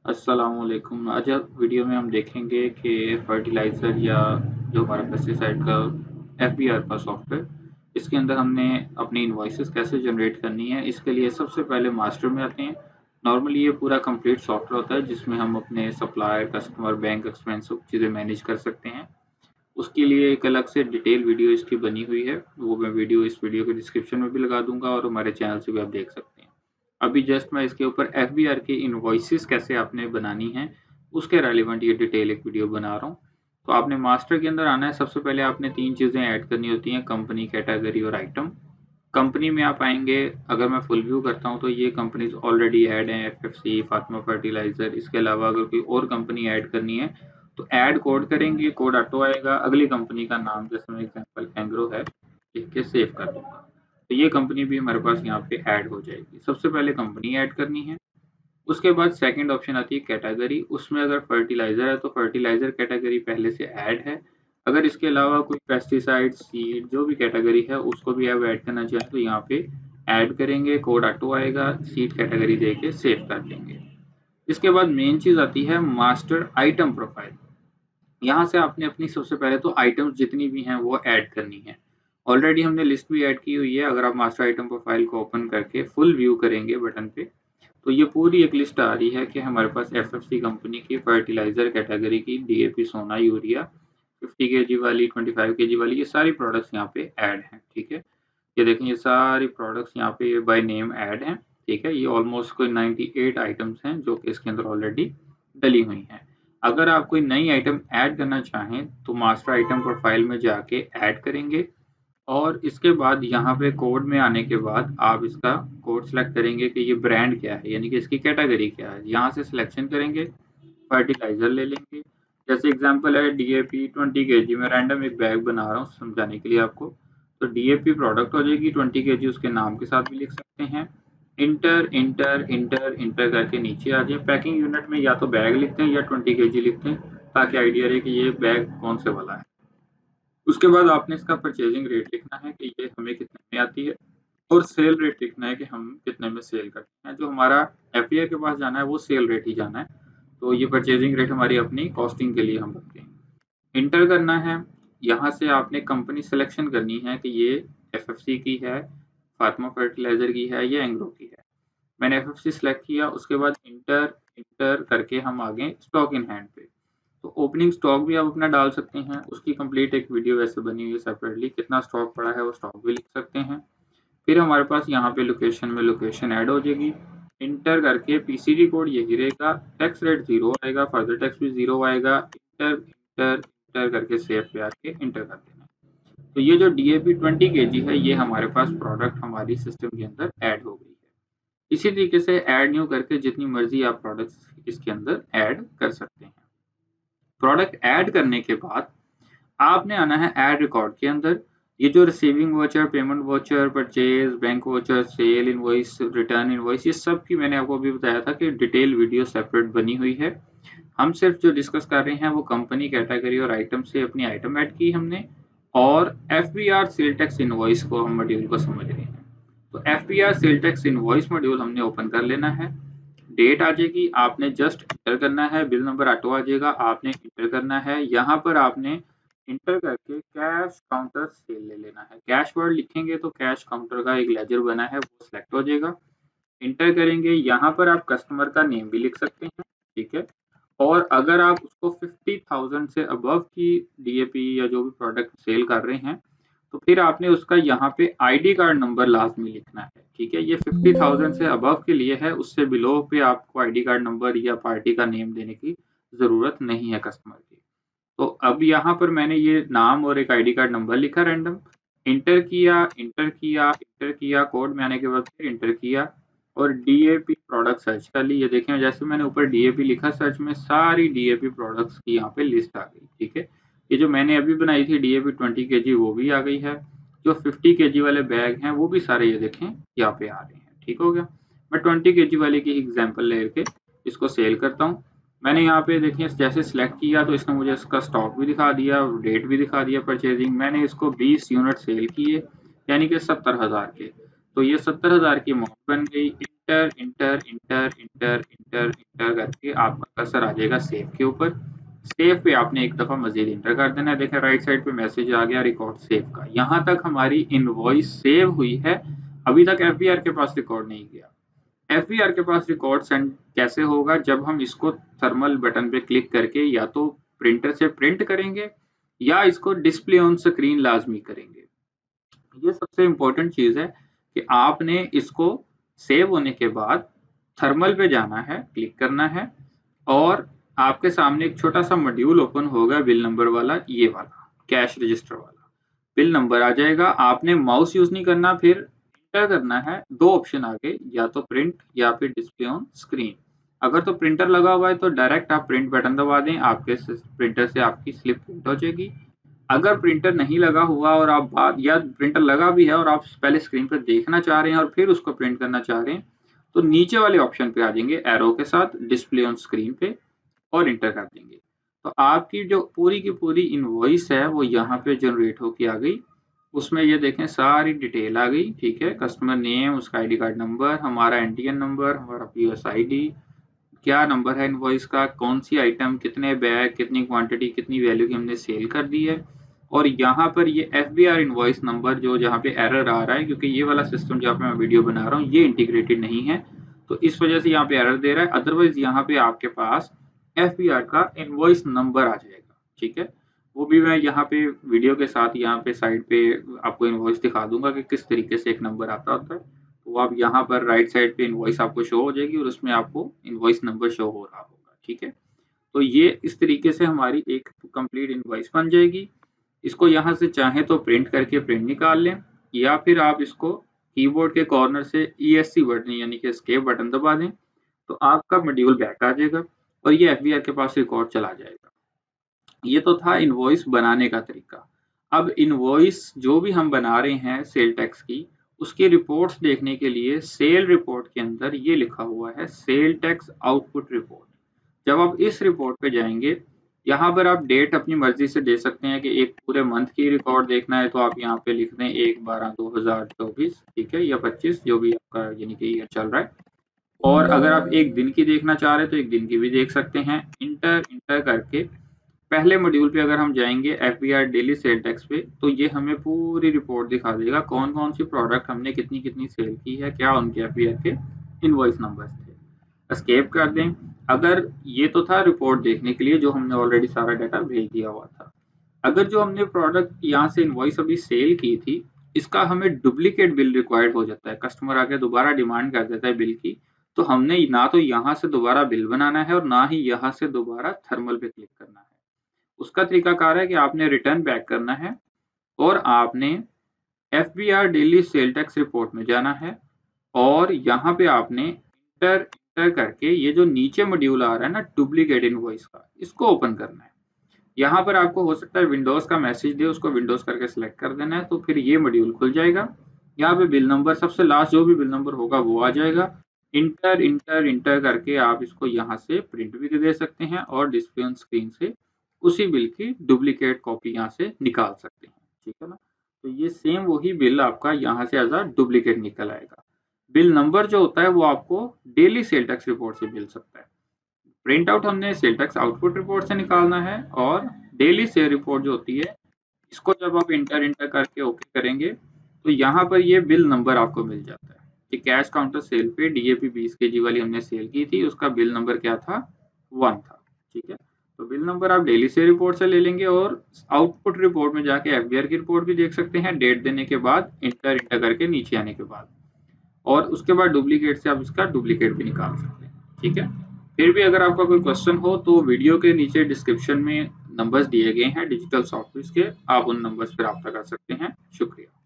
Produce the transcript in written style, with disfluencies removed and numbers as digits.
अस्सलामुअलैकुम। आज वीडियो में हम देखेंगे कि फर्टिलाइज़र या जो हमारा पेस्टिसाइड का एफबीआर का सॉफ्टवेयर, इसके अंदर हमने अपनी इनवॉइसेस कैसे जनरेट करनी है। इसके लिए सबसे पहले मास्टर में आते हैं। नॉर्मली ये पूरा कंप्लीट सॉफ्टवेयर होता है जिसमें हम अपने सप्लायर, कस्टमर, बैंक एक्सपेंस सब चीज़ें मैनेज कर सकते हैं। उसके लिए एक अलग से डिटेल वीडियो इसकी बनी हुई है, वो मैं इस वीडियो के डिस्क्रिप्शन में भी लगा दूंगा और हमारे चैनल से भी आप देख सकते हैं। अभी जस्ट मैं इसके ऊपर एफबीआर की इनवॉइसेस कैसे आपने बनानी है उसके रेलिवेंट ये डिटेल एक वीडियो बना रहा हूँ। तो आपने मास्टर के अंदर आना है। सबसे पहले आपने तीन चीज़ें ऐड करनी होती हैं, कंपनी, कैटेगरी और आइटम। कंपनी में आप आएंगे, अगर मैं फुल व्यू करता हूँ तो ये कंपनीज ऑलरेडी ऐड हैं, एफएफसी, फातिमा फर्टिलाइजर। इसके अलावा अगर कोई और कंपनी ऐड करनी है तो ऐड कोड करेंगे, कोड ऑटो आएगा, अगली कंपनी का नाम, जैसे मैं एग्जांपल एंग्रो है, लिख के सेव कर दूंगा तो ये कंपनी भी हमारे पास यहाँ पे ऐड हो जाएगी। सबसे पहले कंपनी ऐड करनी है। उसके बाद सेकंड ऑप्शन आती है कैटेगरी। उसमें अगर फर्टिलाइजर है तो फर्टिलाइजर कैटेगरी पहले से ऐड है। अगर इसके अलावा कोई पेस्टिसाइड, सीड, जो भी कैटेगरी है उसको भी आप ऐड करना चाहें तो यहाँ पे ऐड करेंगे, कोड ऑटो आएगा, सीड कैटेगरी दे के सेव कर देंगे। इसके बाद मेन चीज आती है मास्टर आइटम प्रोफाइल। यहाँ से आपने अपनी सबसे पहले तो आइटम्स जितनी भी हैं वो ऐड करनी है। ऑलरेडी हमने लिस्ट भी ऐड की हुई है। अगर आप मास्टर आइटम प्रोफाइल को ओपन करके फुल व्यू करेंगे बटन पे तो ये पूरी एक लिस्ट आ रही है कि हमारे पास एफएफसी कंपनी की फर्टिलाइजर कैटेगरी की डीएपी, सोना, यूरिया, 50 केजी वाली, 25 केजी वाली, ये सारी प्रोडक्ट्स यहाँ पे ऐड हैं। ठीक है, ये देखें, ये सारी प्रोडक्ट्स यहाँ पे बाय नेम ऐड हैं। ठीक है, ये ऑलमोस्ट कोई 98 आइटम्स हैं जो कि इसके अंदर ऑलरेडी डली हुई हैं। अगर आप कोई नई आइटम ऐड करना चाहें तो मास्टर आइटम प्रोफाइल में जाके ऐड करेंगे और इसके बाद यहाँ पे कोड में आने के बाद आप इसका कोड सेलेक्ट करेंगे कि ये ब्रांड क्या है, यानी कि इसकी कैटेगरी क्या है। यहाँ से सिलेक्शन करेंगे, फर्टिलाइजर ले लेंगे। जैसे एग्जांपल है डीएपी 20 केजी, मैं रैंडम एक बैग बना रहा हूँ समझाने के लिए आपको। तो डीएपी प्रोडक्ट हो जाएगी, 20 केजी उसके नाम के साथ भी लिख सकते हैं। इंटर इंटर इंटर इंटर करके नीचे आ जाए। पैकिंग यूनिट में या तो बैग लिखते हैं या 20 केजी लिखते हैं ताकि आइडिया रहे कि ये बैग कौन से वाला है। उसके बाद आपने इसका परचेजिंग रेट लिखना है कि ये हमें कितने में आती है, और सेल रेट लिखना है कि हम कितने में सेल करते हैं। जो हमारा एफईए के पास जाना है वो सेल रेट ही जाना है, तो ये परचेजिंग रेट हमारी अपनी कॉस्टिंग के लिए हम रखते हैं। इंटर करना है। यहाँ से आपने कंपनी सिलेक्शन करनी है कि ये एफएफसी की है, फातिमा फर्टिलाइजर की है या एंग्रो की है। मैंने एफएफसी सेलेक्ट किया। उसके बाद इंटर इंटर करके हम आ गए स्टॉक इन हैंड पे। तो ओपनिंग स्टॉक भी आप अपना डाल सकते हैं, उसकी कंप्लीट एक वीडियो वैसे बनी हुई है सेपरेटली, कितना स्टॉक पड़ा है वो स्टॉक भी लिख सकते हैं। फिर हमारे पास यहाँ पे लोकेशन में लोकेशन ऐड हो जाएगी। इंटर करके पीसीडी कोड यही रहेगा, टैक्स रेट 0 आएगा, फर्दर टैक्स भी 0 आएगा। इंटर इंटर इंटर करके सेव पे आके इंटर कर देना। तो ये जो डीएपी 20 केजी है ये हमारे पास प्रोडक्ट हमारी सिस्टम के अंदर ऐड हो गई है। इसी तरीके से ऐड न्यू करके जितनी मर्जी आप प्रोडक्ट्स इसके अंदर ऐड कर सकते हैं। प्रोडक्ट ऐड करने के बाद आपने आना है ऐड रिकॉर्ड के अंदर। ये जो receiving voucher, payment voucher, purchase, bank voucher, sale invoice, return invoice, ये सब की मैंने आपको अभी बताया था कि डिटेल वीडियो सेपरेट बनी हुई है। हम सिर्फ जो डिस्कस कर रहे हैं वो कंपनी, कैटेगरी और आइटम से अपनी आइटम ऐड की हमने, और एफबीआर सेल टैक्स इनवॉइस को हम मॉड्यूल को समझ रहे हैं। तो FBR sale tax invoice module हमने ओपन कर लेना है। डेट आ जाएगी, आपने जस्ट इंटर करना है। बिल नंबर ऑटो आ जाएगा, आपने इंटर करना है। यहाँ पर आपने इंटर करके कैश काउंटर सेल ले लेना है। कैश वर्ड लिखेंगे तो कैश काउंटर का एक लेजर बना है वो सिलेक्ट हो जाएगा। इंटर करेंगे, यहाँ पर आप कस्टमर का नेम भी लिख सकते हैं। ठीक है, और अगर आप उसको 50,000 से अबव की डीएपी या जो भी प्रोडक्ट सेल कर रहे हैं तो फिर आपने उसका यहाँ पे आईडी कार्ड नंबर लाजमी लिखना है। ठीक है, ये 50,000 से अबव के लिए है, उससे बिलो पे आपको आईडी कार्ड नंबर या पार्टी का नेम देने की जरूरत नहीं है कस्टमर की। तो अब यहाँ पर मैंने ये नाम और एक आईडी कार्ड नंबर लिखा रैंडम, इंटर किया इंटर किया इंटर किया, कोड में आने के बाद फिर इंटर किया और डीएपी प्रोडक्ट सर्च कर ली। ये देखें, जैसे मैंने ऊपर डीएपी लिखा सर्च में सारी डीएपी प्रोडक्ट्स की यहाँ पे लिस्ट आ गई। ठीक है, ये जो मैंने अभी बनाई थी डीएपी 20 केजी वो भी आ गई है। जो 50 केजी वाले बैग हैं वो भी सारे ये देखें यहाँ पे आ रहे हैं। ठीक हो गया। मैं 20 केजी वाले की एग्जाम्पल लेके इसको सेल करता हूँ। मैंने यहाँ पे देखिए जैसे सिलेक्ट किया तो इसने मुझे इसका स्टॉक भी दिखा दिया, डेट भी दिखा दिया परचेजिंग। मैंने इसको 20 यूनिट सेल किए, यानी कि 70,000 के। तो ये 70,000 की अमाउंट बन गई। Inter inter inter inter inter inter करके आपका कर्सर आ जाएगा सेव के ऊपर। सेव पे आपने एक दफा मजीद इंटर कर देना है। देखें राइट साइड पे मैसेज आ गया रिकॉर्ड सेव का। यहाँ तक हमारी इनवॉइस सेव हुई है, अभी तक एफबीआर के पास रिकॉर्ड नहीं गया। एफबीआर के पास रिकॉर्ड सेंड कैसे होगा? जब हम इसको थर्मल बटन पे क्लिक करके या तो प्रिंटर से प्रिंट करेंगे या इसको डिस्प्ले ऑन स्क्रीन लाजमी करेंगे। ये सबसे इम्पोर्टेंट चीज है कि आपने इसको सेव होने के बाद थर्मल पे जाना है, क्लिक करना है और आपके सामने एक छोटा सा मॉड्यूल ओपन होगा बिल नंबर वाला, ये वाला कैश रजिस्टर वाला बिल नंबर आ जाएगा। आपने माउस यूज नहीं करना, फिर इंटर करना है। दो ऑप्शन आ गए, या तो प्रिंट या फिर डिस्प्ले ऑन स्क्रीन। अगर तो प्रिंटर लगा हुआ है तो डायरेक्ट आप प्रिंट बटन दबा दें, आपके प्रिंटर से आपकी स्लिप प्रिंट हो जाएगी। अगर प्रिंटर नहीं लगा हुआ और आप बाद या प्रिंटर लगा भी है और आप पहले स्क्रीन पर देखना चाह रहे हैं और फिर उसको प्रिंट करना चाह रहे हैं, तो नीचे वाले ऑप्शन पे आ जाएंगे एरो के साथ डिस्प्ले ऑन स्क्रीन पे और इंटर कर देंगे। तो आपकी जो पूरी की पूरी इनवॉइस है वो यहाँ पे जनरेट होके आ गई। उसमें ये देखें सारी डिटेल आ गई, ठीक है। कस्टमर नेम, उसका आईडी कार्ड नंबर, हमारा एनटीएन नंबर, हमारा पीओएस आईडी, क्या नंबर है इनवॉइस का, कौन सी आइटम, कितने बैग, कितनी क्वांटिटी, कितनी वैल्यू की हमने सेल कर दी है। और यहाँ पर ये एफबीआर इनवॉइस नंबर जो जहाँ पे एरर आ रहा है, क्योंकि ये वाला सिस्टम जहाँ पे मैं वीडियो बना रहा हूँ ये इंटीग्रेटेड नहीं है, तो इस वजह से यहाँ पे एरर दे रहा है। अदरवाइज यहाँ पे आपके पास एफबीआर का इनवॉइस नंबर आ जाएगा, ठीक है। वो भी मैं यहाँ पे वीडियो के साथ यहाँ पे साइड पे आपको इनवॉइस दिखा दूंगा कि किस तरीके से एक नंबर आता होता है। तो आप यहाँ पर राइट साइड पे इनवॉइस आपको शो हो जाएगी और उसमें आपको इनवॉइस नंबर शो हो रहा होगा, ठीक है। तो ये इस तरीके से हमारी एक कंप्लीट इनवॉइस बन जाएगी। इसको यहाँ से चाहे तो प्रिंट करके प्रिंट निकाल लें, या फिर आप इसको कीबोर्ड के कॉर्नर से ESC बटन यानी कि एस्केप बटन दबा दें तो आपका मॉड्यूल बैक आ जाएगा और ये एफबीआर के पास रिकॉर्ड चला जाएगा। ये तो था इनवॉइस बनाने का तरीका। अब इनवॉइस जो भी हम बना रहे हैं सेल टैक्स की, उसकी रिपोर्ट्स देखने के लिए सेल रिपोर्ट के अंदर ये लिखा हुआ है सेल टैक्स आउटपुट रिपोर्ट। जब आप इस रिपोर्ट पे जाएंगे, यहाँ पर आप डेट अपनी मर्जी से दे सकते हैं कि एक पूरे मंथ की रिकॉर्ड देखना है तो आप यहाँ पे लिख दें 1/12/2024, ठीक है, या 25 जो भी आपका यानी कि ईयर चल रहा है। और अगर आप एक दिन की देखना चाह रहे हैं तो एक दिन की भी देख सकते हैं। इंटर इंटर करके पहले मॉड्यूल पे अगर हम जाएंगे एफबीआर डेली सेल टैक्स पे, तो ये हमें पूरी रिपोर्ट दिखा देगा कौन कौन सी प्रोडक्ट हमने कितनी कितनी सेल की है, क्या उनके एफबीआर के इनवॉइस नंबर्स थे। एस्केप कर दें। अगर ये तो था रिपोर्ट देखने के लिए जो हमने ऑलरेडी सारा डाटा भेज दिया हुआ था। अगर जो हमने प्रोडक्ट यहाँ से इनवॉइस अभी सेल की थी, इसका हमें डुप्लीकेट बिल रिक्वायर्ड हो जाता है, कस्टमर आके दोबारा डिमांड कर देता है बिल की, तो हमने ना तो यहाँ से दोबारा बिल बनाना है और ना ही यहाँ से दोबारा थर्मल पे क्लिक करना है। उसका तरीकाकार है कि आपने रिटर्न बैक करना है और आपने FBR daily sale tax report में जाना है और यहाँ पे आपने इंटर इंटर करके ये जो नीचे मॉड्यूल आ रहा है ना डुप्लीकेट इनवॉइस का, इसको ओपन करना है। यहाँ पर आपको हो सकता है विंडोज का मैसेज दे, उसको विंडोज करके सिलेक्ट कर देना है, तो फिर ये मॉड्यूल खुल जाएगा। यहाँ पे बिल नंबर सबसे लास्ट जो भी बिल नंबर होगा वो आ जाएगा। इंटर इंटर इंटर करके आप इसको यहाँ से प्रिंट भी दे सकते हैं और डिस्प्ले ऑन स्क्रीन से उसी बिल की डुप्लीकेट कॉपी यहाँ से निकाल सकते हैं, ठीक है ना। तो ये सेम वही बिल आपका यहाँ से एज अ डुप्लीकेट निकल आएगा। बिल नंबर जो होता है वो आपको डेली सेल टैक्स रिपोर्ट से मिल सकता है। प्रिंट आउट हमने सेल टैक्स आउटपुट रिपोर्ट से निकालना है और डेली सेल रिपोर्ट जो होती है इसको जब आप इंटर इंटर करके ओके करेंगे तो यहाँ पर ये बिल नंबर आपको मिल जाता है कि कैश काउंटर सेल पे DAP 20 kg वाली हमने सेल की थी, उसका बिल नंबर क्या था, 1 था, ठीक है। तो बिल नंबर आप डेली सेल रिपोर्ट से ले लेंगे और आउटपुट रिपोर्ट में जाके एफबीआर की रिपोर्ट भी देख सकते हैं डेट देने के बाद, इंटर इंटर करके नीचे आने के बाद, और उसके बाद डुप्लीकेट से आप इसका डुप्लीकेट भी निकाल सकते हैं, ठीक है। फिर भी अगर आपका कोई क्वेश्चन हो तो वीडियो के नीचे डिस्क्रिप्शन में नंबर्स दिए गए हैं डिजिटल सॉफ्टवेयर के, आप उन नंबर्स पर रब्ता कर सकते हैं। शुक्रिया।